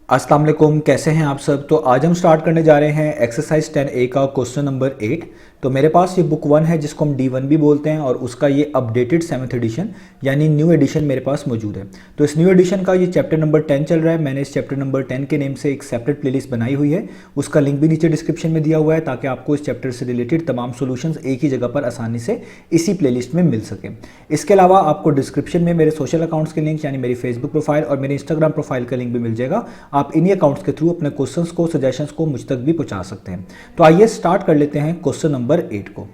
अस्सलाम वालेकुम, कैसे हैं आप सब। तो आज हम स्टार्ट करने जा रहे हैं एक्सरसाइज 10A का क्वेश्चन नंबर 8। तो मेरे पास ये बुक 1 है जिसको हम D1 भी बोलते हैं और उसका ये अपडेटेड 7th एडिशन यानी न्यू एडिशन मेरे पास मौजूद है। तो इस न्यू एडिशन का ये चैप्टर नंबर 10 चल रहा है। मैंने इस चैप्टर नंबर 10 के नेम से एक सेपरेट प्लेलिस्ट बनाई हुई है, उसका लिंक भी नीचे डिस्क्रिप्शन में दिया हुआ है ताकि आपको इस चैप्टर से रिलेटेड तमाम सोल्यूशंस एक ही जगह पर आसानी से इसी प्लेलिस्ट में मिल सके। इसके अलावा आपको डिस्क्रिप्शन में मेरे सोशल अकाउंट्स के लिंक यानी मेरी फेसबुक प्रोफाइल और मेरे इंस्टाग्राम प्रोफाइल का लिंक भी मिल जाएगा। आप इन्हीं अकाउंट्स के थ्रू अपने क्वेश्चंस को, सजेशंस को मुझ तक भी पहुंचा सकते हैं। तो आइए स्टार्ट कर लेते हैं क्वेश्चन नंबर 8 को।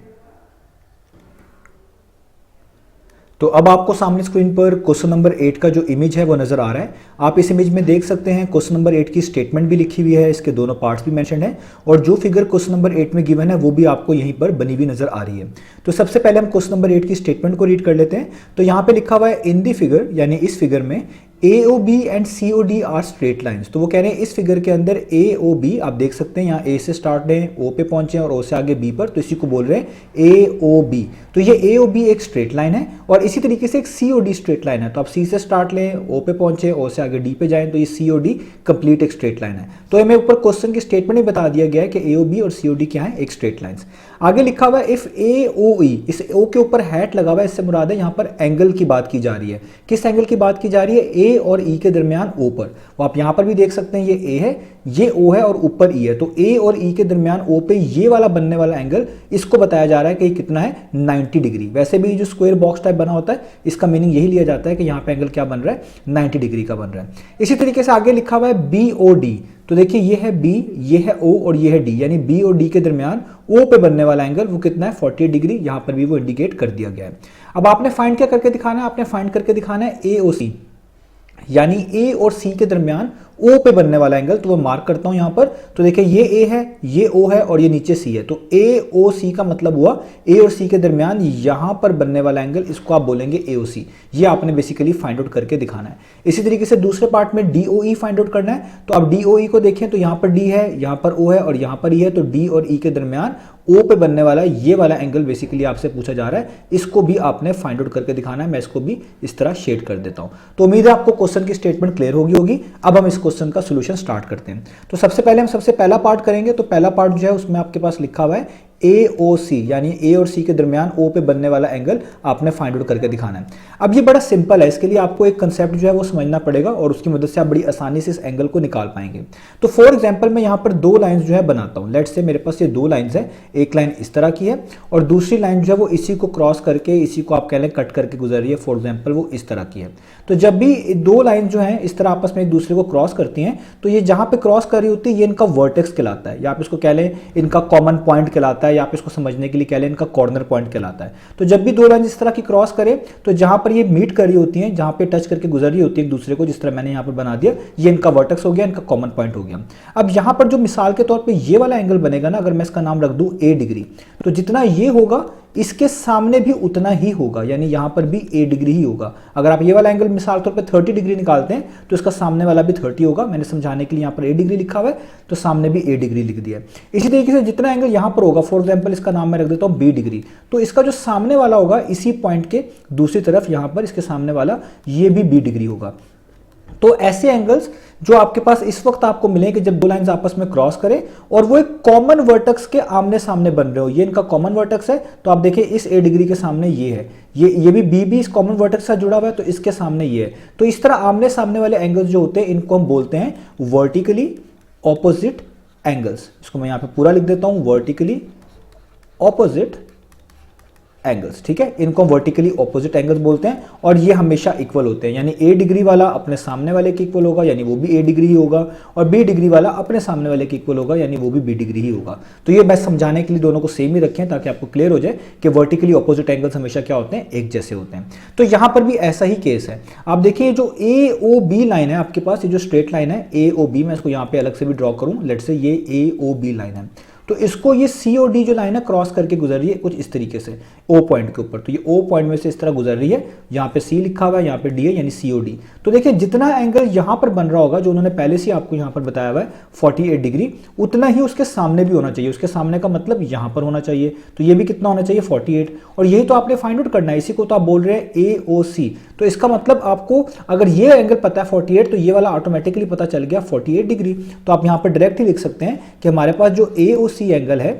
तो अब आपको सामने स्क्रीन पर क्वेश्चन नंबर 8 का जो इमेज है वो नजर आ रहा है। आप इस इमेज में देख सकते हैं क्वेश्चन नंबर 8 की स्टेटमेंट भी लिखी हुई है, इसके दोनों पार्ट्स भी मेंशन है और जो फिगर क्वेश्चन नंबर 8 में गिवन है वो भी आपको यहीं पर बनी हुई नजर आ रही है। तो सबसे पहले हम क्वेश्चन नंबर 8 की स्टेटमेंट को रीड कर लेते हैं। तो यहाँ पे लिखा हुआ है इन दी फिगर, यानी इस फिगर में AOB and COD are straight lines. तो वो कह रहे हैं इस फिगर के अंदर AOB आप देख सकते हैं, यहाँ A से स्टार्ट है, O पे पहुंचे और O से आगे B पर, तो इसी को बोल रहे हैं AOB। तो ये AOB एक स्ट्रेट लाइन है और इसी तरीके से एक COD स्ट्रेट लाइन है। तो आप C से स्टार्ट लें, O पे पहुंचे, O से आगे D पे जाएं, तो ये COD कंप्लीट एक स्ट्रेट लाइन है। तो हमें ऊपर क्वेश्चन की स्टेटमेंट में बता दिया गया है कि AOB और COD क्या है, एक स्ट्रेट लाइंस। आगे लिखा हुआ है इफ AOE, इस O के ऊपर हैट लगा हुआ है, इससे मुराद है यहाँ पर एंगल की बात की जा रही है। किस एंगल की बात की जा रही है? A और E के दरमियान O पर। वो आप यहाँ पर भी देख सकते हैं, ये A है, ये O है और ऊपर E है। तो A और E के दरमियान O पे ये वाला बनने वाला एंगल, इसको बताया जा रहा है कि ये कितना है, 90 डिग्री। वैसे भी जो स्क्वायर बॉक्स टाइप बना होता है इसका मीनिंग यही लिया जाता है कि यहाँ पे एंगल क्या बन रहा है, 90 डिग्री का बन रहा है। इसी तरीके से आगे लिखा हुआ है BOD। तो देखिए ये है B, ये है O और ये है D, यानी B और D के दरमियान O पे बनने वाला एंगल वो कितना है, 48 डिग्री। यहाँ पर भी वो इंडिकेट कर दिया गया है। अब आपने फाइंड क्या करके दिखाना है? आपने फाइंड करके दिखाना है AOC, यानी A और C के दरमियान O पे बनने वाला एंगल। तो वो मार्क करता हूं यहां पर। तो देखिए ये A है, ये O है और ये नीचे C है। तो AOC का मतलब हुआ A और C के दरमियान यहां पर बनने वाला एंगल, इसको आप बोलेंगे AOC। ये आपने बेसिकली फाइंड आउट करके दिखाना है। इसी तरीके से दूसरे पार्ट में DOE फाइंड आउट करना है। तो आप DOE को देखें तो यहां पर D है, यहां पर O है और यहां पर E है। तो D और E के दरमियान O पे बनने वाला ये वाला एंगल बेसिकली आपसे पूछा जा रहा है, इसको भी आपने फाइंड आउट करके दिखाना है। मैं इसको भी इस तरह शेड कर देता हूं। तो उम्मीद है आपको क्वेश्चन की स्टेटमेंट क्लियर होगी। अब हम इस क्वेश्चन का सोल्यूशन स्टार्ट करते हैं। तो सबसे पहले हम सबसे पहला पार्ट करेंगे। तो पहला पार्ट जो है उसमें आपके पास लिखा हुआ है AOC, यानी A और C के दरमियान O पे बनने वाला एंगल आपने फाइंड आउट करके दिखाना है। अब ये बड़ा सिंपल है, इसके लिए आपको एक कंसेप्ट जो है वो समझना पड़ेगा और उसकी मदद से आप बड़ी आसानी से इस एंगल को निकाल पाएंगे। तो फॉर एग्जांपल मैं यहाँ पर दो लाइंस जो है बनाता हूँ। लेट्स से मेरे पास ये दो लाइंस है, एक लाइन इस तरह की है और दूसरी लाइन जो है वो इसी को क्रॉस करके, इसी को आप कह लें कट करके गुजर रही है। फॉर एग्जाम्पल वो इस तरह की है। तो जब भी दो लाइन जो है इस तरह आपस में एक दूसरे को क्रॉस करती हैं, तो ये जहां पे क्रॉस कर रही होती है ये इनका वर्टेक्स कहलाता है, या आप इसको कह लें इनका कॉमन पॉइंट कहलाता है, या आप इसको समझने के लिए कह लें इनका कॉर्नर पॉइंट कहलाता है। तो जब भी दो लाइन इस तरह की क्रॉस करे तो जहां पर ये मीट कर रही होती हैं, जहां पे टच करके गुजर रही होती है एक दूसरे को, जिस तरह मैंने यहां पर बना दिया, ये इनका वर्टेक्स हो गया, इनका कॉमन पॉइंट हो गया। अब यहां पर जो मिसाल के तौर पर ये वाला एंगल बनेगा ना, अगर मैं इसका नाम रख दूं A डिग्री, तो जितना ये होगा इसके सामने भी उतना ही होगा, यानी यहां पर भी A डिग्री ही होगा। अगर आप ये वाला एंगल मिसाल तौर पे 30 डिग्री निकालते हैं तो इसका सामने वाला भी 30 होगा। मैंने समझाने के लिए यहां पर A डिग्री लिखा हुआ है तो सामने भी A डिग्री लिख दिया है। इसी तरीके से जितना एंगल यहां पर होगा, फॉर एग्जांपल इसका नाम मैं रख देता हूं B डिग्री, तो इसका जो सामने वाला होगा इसी पॉइंट के दूसरी तरफ यहां पर इसके सामने वाला ये भी B डिग्री होगा। तो ऐसे एंगल्स जो आपके पास इस वक्त आपको मिलेंगे जब दो लाइंस आपस में क्रॉस करें और वो एक कॉमन वर्टेक्स के आमने सामने बन रहे हो। ये इनका कॉमन वर्टेक्स है, तो आप देखिए इस A डिग्री के सामने ये है, ये भी B भी इस कॉमन वर्टेक्स से जुड़ा हुआ है, तो इसके सामने ये है। तो इस तरह आमने सामने वाले एंगल्स जो होते हैं इनको हम बोलते हैं वर्टिकली ऑपोजिट एंगल्स। इसको मैं यहां पे पूरा लिख देता हूं, वर्टिकली ऑपोजिट एंगल्स। ठीक है, इनको वर्टिकली ऑपोजिट एंगल्स बोलते हैं और ये हमेशा इक्वल होते हैं, यानी A डिग्री वाला अपने सामने वाले के इक्वल होगा, यानी वो भी A डिग्री ही होगा, और B डिग्री वाला अपने सामने वाले के इक्वल होगा, यानी वो भी B डिग्री ही होगा। तो ये मैं समझाने के लिए दोनों को सेम ही रखें ताकि आपको क्लियर हो जाए कि वर्टिकली ऑपोजिट एंगल्स हमेशा क्या होते हैं, एक जैसे होते हैं। तो यहां पर भी ऐसा ही केस है। आप देखिए जो AOB लाइन है आपके पास, ये जो स्ट्रेट लाइन है AOB, मैं इसको यहां पे अलग से भी ड्रॉ करूं, लेट्स से ये AOB लाइन है। तो इसको ये सी और डी जो लाइन है क्रॉस करके गुजर रही है कुछ इस तरीके से ओ पॉइंट के ऊपर। तो ये ओ पॉइंट में से इस तरह गुजर रही है, यहाँ पे सी लिखा हुआ है, यहाँ पे डी है, यानी सी ओ डी। तो देखिए जितना एंगल यहाँ पर बन रहा होगा जो उन्होंने पहले से आपको यहाँ पर बताया हुआ है 48 डिग्री, उतना ही उसके सामने भी होना चाहिए। उसके सामने का मतलब यहाँ पर होना चाहिए, तो ये भी कितना होना चाहिए 48। और यही तो आपने फाइंड आउट करना है, इसी को तो आप बोल रहे हैं ए ओ सी। तो इसका मतलब आपको अगर ये एंगल पता है 48 तो ये वाला ऑटोमेटिकली पता चल गया 48 डिग्री। तो आप यहाँ पर डायरेक्ट ही लिख सकते हैं कि हमारे पास जो ए ओ सी एंगल है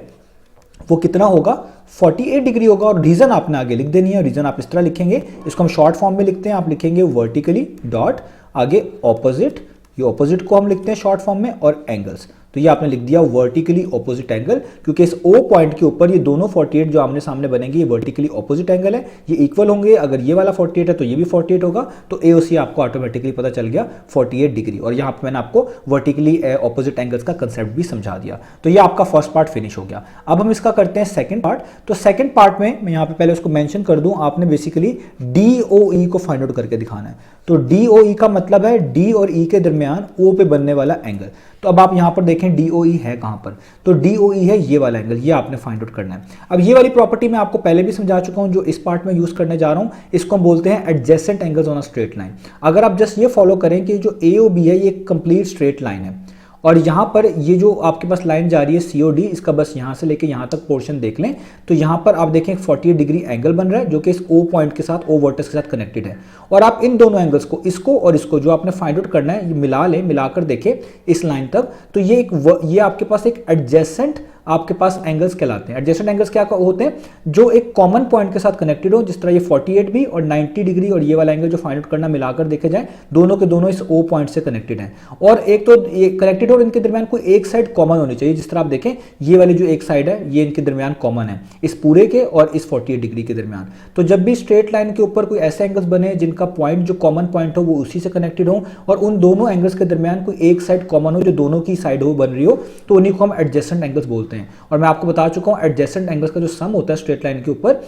वो कितना होगा 48 डिग्री होगा। और रीजन आपने आगे लिख देनी है, रीजन आप इस तरह लिखेंगे, इसको हम शॉर्ट फॉर्म में लिखते हैं, आप लिखेंगे वर्टिकली डॉट आगे ऑपोजिट, ये ऑपोजिट को हम लिखते हैं शॉर्ट फॉर्म में, और एंगल्स। तो ये आपने लिख दिया वर्टिकली ऑपोजिट एंगल, क्योंकि इस ओ पॉइंट के ऊपर ये दोनों 48 जो आमने सामने बनेंगे ये वर्टिकली ऑपोजिट एंगल है, ये इक्वल होंगे। अगर ये वाला 48 है तो ये भी 48 होगा, तो एओसी आपको ऑटोमेटिकली पता चल गया 48 डिग्री। और यहाँ पे मैंने आपको वर्टिकली ऑपोजिट एंगल्स का कंसेप्ट भी समझा दिया। तो ये आपका फर्स्ट पार्ट फिनिश हो गया। अब हम इसका करते हैं सेकंड पार्ट। तो सेकंड पार्ट में मैं यहाँ पे पहले उसको मेंशन कर दूं, आपने बेसिकली डीओई को फाइंड आउट करके दिखाना है। तो डीओई का मतलब है डी और ई के दरमियान ओ पे बनने वाला एंगल। तो अब आप यहां पर देखें डीओई है कहां पर, तो डीओई है ये वाला एंगल, ये आपने फाइंड आउट करना है। अब ये वाली प्रॉपर्टी मैं आपको पहले भी समझा चुका हूं, जो इस पार्ट में यूज करने जा रहा हूं, इसको हम बोलते हैं adjacent angles on a straight line. अगर आप जस्ट ये फॉलो करें कि जो ए ओ बी है ये कंप्लीट स्ट्रेट लाइन है, और यहाँ पर ये जो आपके पास लाइन जा रही है सीओडी, इसका बस यहाँ से लेके यहाँ तक पोर्शन देख लें, तो यहाँ पर आप देखें 48 डिग्री एंगल बन रहा है जो कि इस ओ पॉइंट के साथ, ओ वर्टेक्स के साथ कनेक्टेड है। और आप इन दोनों एंगल्स को, इसको और इसको, जो आपने फाइंड आउट करना है, ये मिला लें, मिलाकर देखें इस लाइन तक, तो ये आपके पास एक एडजेसेंट आपके पास एंगल्स कहलाते हैं। एडजेसेंट एंगल्स क्या होते हैं, जो एक कॉमन पॉइंट के साथ कनेक्टेड हो, जिस तरह ये 48 भी और 90 डिग्री और ये वाला एंगल जो फाइंड आउट करना मिलाकर देखे जाए, दोनों के दोनों इस ओ पॉइंट से कनेक्टेड हैं। और एक तो ये कनेक्टेड और इनके दरमियान कोई एक साइड कॉमन होनी चाहिए। जिस तरह आप देखें ये वाली जो एक साइड है ये इनके दरमियान कॉमन है, इस पूरे के और इस 48 डिग्री के दरमियान। तो जब भी स्ट्रेट लाइन के ऊपर कोई ऐसे एंगल्स बने जिनका पॉइंट जो कॉमन पॉइंट हो वो उसी से कनेक्टेड हो, और उन दोनों एंगल्स के दरमियान कोई एक साइड कॉमन हो जो दोनों की साइड हो बन रही हो, तो उन्हीं को हम एडजेसेंट एंगल्स बोलते हैं। और मैं आपको बता चुका हूं एडजेसेंट एंगल्स का जो सम होता है स्ट्रेट लाइन के ऊपर,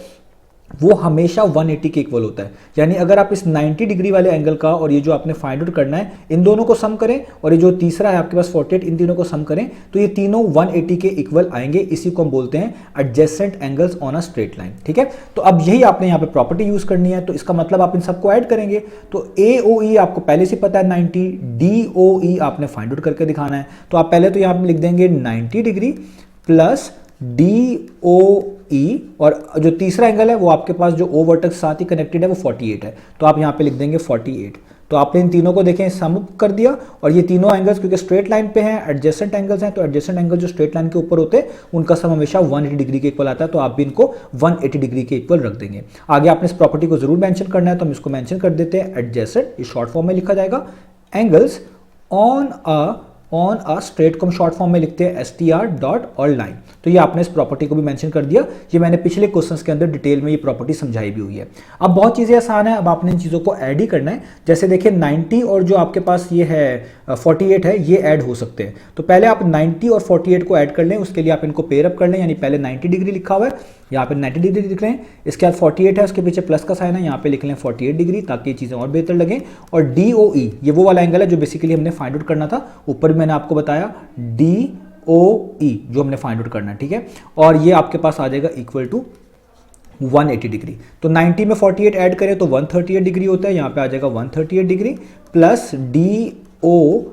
वो हमेशा 180 के इक्वल होता है। यानी अगर आप इस 90 डिग्री वाले एंगल का और ये जो आपने फाइंड आउट करना है, इन दोनों को सम करें, और ये जो तीसरा है आपके पास 48, इन तीनों को सम करें, तो ये तीनों 180 के इक्वल आएंगे। इसी को हम बोलते हैं adjacent angles on a straight line. ठीक है, तो अब यही आपने यहाँ पे प्रॉपर्टी यूज करनी है। तो इसका मतलब आप इन सबको ऐड करेंगे, तो AOE आपको पहले से पता है 90, DOE आपने फाइंड आउट करके दिखाना है। तो आप पहले तो यहाँ पे लिख देंगे 90 डिग्री प्लस DOE, और जो तीसरा एंगल है वो आपके पास जो ओ वर्टेक्स साथ ही कनेक्टेड है वो 48 है, तो आप यहाँ पे लिख देंगे 48। तो आपने इन तीनों को देखें सम कर दिया, और ये तीनों एंगल्स क्योंकि स्ट्रेट लाइन पे हैं, एडजेसेंट एंगल्स हैं, तो एडजेसेंट एंगल जो स्ट्रेट लाइन के ऊपर होते हैं उनका सम हमेशा 180 डिग्री के इक्वल आता है। तो आप भी इनको 180 डिग्री के इक्वल रख देंगे। आगे आपने इस प्रॉपर्टी को जरूर मेंशन करना है, तो हम इसको मेंशन कर देते हैं एडजेसेंट, इस शॉर्ट फॉर्म में लिखा जाएगा, एंगल्स ऑन अ स्ट्रेट को हम शॉर्ट फॉर्म में लिखते हैं STR डॉट और लाइन। तो ये आपने इस प्रॉपर्टी को भी मेंशन कर दिया। ये मैंने पिछले क्वेश्चंस के अंदर डिटेल में ये प्रॉपर्टी समझाई भी हुई है। अब बहुत चीजें आसान है, अब आपने इन चीजों को ऐड ही करना है। जैसे देखिए 90 और जो आपके पास ये है 48 है, ये ऐड हो सकते हैं। तो पहले आप 90 और 48 को ऐड कर लें, उसके लिए आप इनको पेयर अप कर लें। यानी पहले 90 डिग्री लिखा हुआ है, यहाँ पे 90 डिग्री लिख लें, इसके बाद 48 है, उसके पीछे प्लस का साइन है, यहाँ पे लिख लें 48 डिग्री, ताकि ये चीजें और बेहतर लगें। और DOE ये वो वाला एंगल है जो बेसिकली हमने फाइंड आउट करना था, ऊपर भी मैंने आपको बताया DOE जो हमने फाइंड आउट करना है। ठीक है, और ये आपके पास आ जाएगा इक्वल टू 180 डिग्री। तो 90 में 48 ऐड करें तो 138 डिग्री होता है, यहाँ पे आ जाएगा 138 डिग्री प्लस DOE,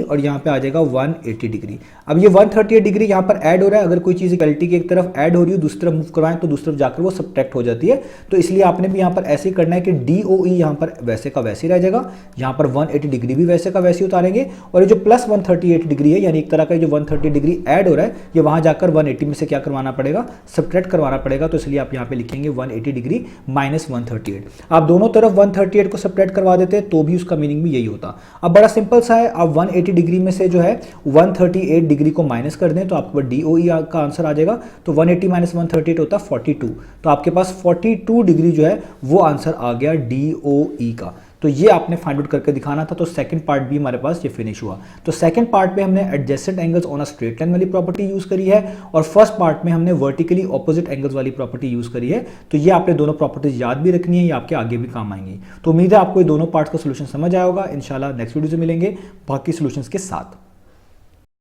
और यहाँ पे आ जाएगा 180 डिग्री। अब ये 138 डिग्री यहाँ पर ऐड हो रहा है। अगर कोई चीज़ इक्वलिटी की एक तरफ ऐड हो रही है, दूसरी तरफ मूव करवाएं तो दूसरी तरफ जाकर वो सब्ट्रैक्ट हो जाती है। तो इसलिए आपने भी यहाँ पर ऐसे ही करना है कि DOE यहाँ पर वैसे का वैसे ही रह जाएगा, यहाँ पर 180 डिग्री भी वैसे का वैसे ही उतारेंगे, और ये जो प्लस 138 डिग्री है, यानी एक तरह का जो 130 डिग्री ऐड हो रहा है, ये वहाँ जाकर 180 में से क्या करवाना पड़ेगा, सब्ट्रैक्ट करवाना पड़ेगा। तो इसलिए आप यहाँ पे लिखेंगे 180 डिग्री माइनस 138। आप दोनों तरफ 138 को सब्ट्रैक्ट करवा देते तो भी उसका मीनिंग भी यही होता। अब बड़ा सिंपल सा है, आप 180 डिग्री में से जो है 138 डिग्री को माइनस कर दें तो आपको DOE का आंसर आ जाएगा। तो 180 माइनस 138 होता है 42। तो आपके पास 42 डिग्री जो है वो आंसर आ गया DOE का। तो ये आपने फाइंड आउट करके दिखाना था। तो सेकंड पार्ट भी हमारे पास ये फिनिश हुआ। तो सेकंड पार्ट में हमने adjacent angles on a straight line वाली प्रॉपर्टी यूज करी है, और फर्स्ट पार्ट में हमने वर्टिकली ऑपोजिट एंगल्स वाली प्रॉपर्टी यूज करी है। तो ये आपने दोनों प्रॉपर्टीज याद भी रखनी है, ये आपके आगे भी काम आएंगी। तो उम्मीद है आपको ये दोनों पार्ट्स का सोल्यूशन समझ आया होगा। इंशाल्लाह नेक्स्ट वीडियो से मिलेंगे बाकी सोल्यूशंस के साथ।